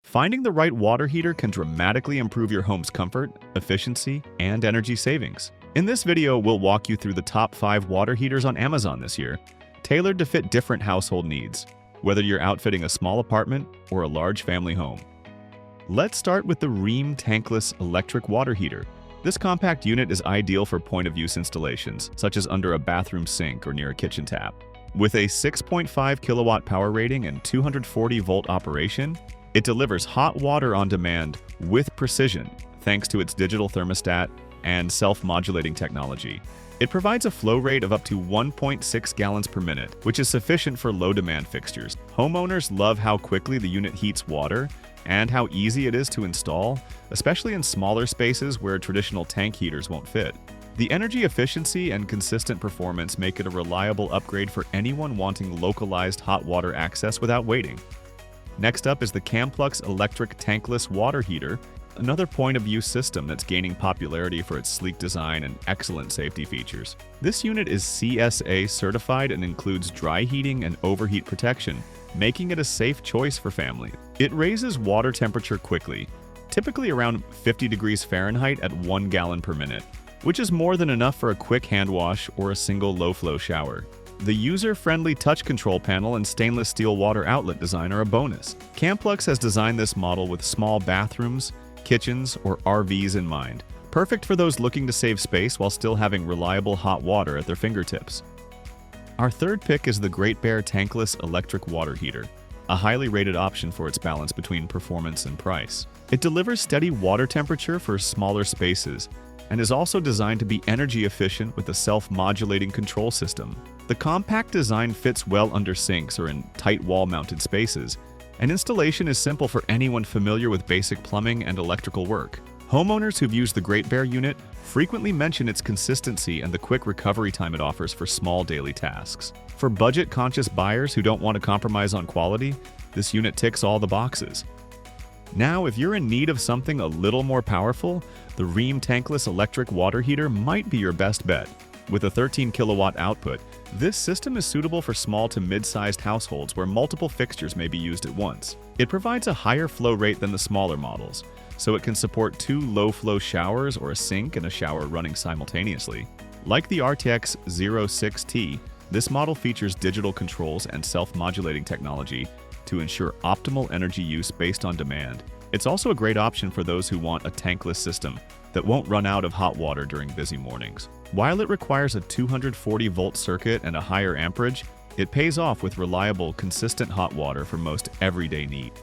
Finding the right water heater can dramatically improve your home's comfort, efficiency, and energy savings. In this video, we'll walk you through the top 5 water heaters on Amazon this year, tailored to fit different household needs, whether you're outfitting a small apartment or a large family home. Let's start with the Rheem Tankless electric water heater. This compact unit is ideal for point-of-use installations, such as under a bathroom sink or near a kitchen tap. With a 6.5 kilowatt power rating and 240-volt operation, it delivers hot water on demand with precision thanks to its digital thermostat and self-modulating technology. It provides a flow rate of up to 1.6 gallons per minute, which is sufficient for low-demand fixtures. Homeowners love how quickly the unit heats water and how easy it is to install, especially in smaller spaces where traditional tank heaters won't fit. The energy efficiency and consistent performance make it a reliable upgrade for anyone wanting localized hot water access without waiting. Next up is the Camplux electric tankless water heater, another point-of-use system that's gaining popularity for its sleek design and excellent safety features. This unit is CSA certified and includes dry heating and overheat protection, making it a safe choice for families. It raises water temperature quickly, typically around 50 degrees Fahrenheit at 1 gallon per minute, which is more than enough for a quick hand wash or a single low-flow shower. The user-friendly touch control panel and stainless steel water outlet design are a bonus. Camplux has designed this model with small bathrooms, kitchens, or RVs in mind, perfect for those looking to save space while still having reliable hot water at their fingertips. Our third pick is the GreatBear Tankless electric water heater, a highly rated option for its balance between performance and price. It delivers steady water temperature for smaller spaces and is also designed to be energy efficient with a self-modulating control system. The compact design fits well under sinks or in tight wall-mounted spaces, and installation is simple for anyone familiar with basic plumbing and electrical work. Homeowners who've used the GreatBear unit frequently mention its consistency and the quick recovery time it offers for small daily tasks. For budget-conscious buyers who don't want to compromise on quality, this unit ticks all the boxes. Now, if you're in need of something a little more powerful, the Rheem Tankless electric water heater might be your best bet. With a 13 kilowatt output, this system is suitable for small to mid-sized households where multiple fixtures may be used at once. It provides a higher flow rate than the smaller models, so it can support 2 low-flow showers or a sink and a shower running simultaneously. Like the RTX 06T, this model features digital controls and self-modulating technology to ensure optimal energy use based on demand. It's also a great option for those who want a tankless system that won't run out of hot water during busy mornings. While it requires a 240-volt circuit and a higher amperage, it pays off with reliable, consistent hot water for most everyday needs.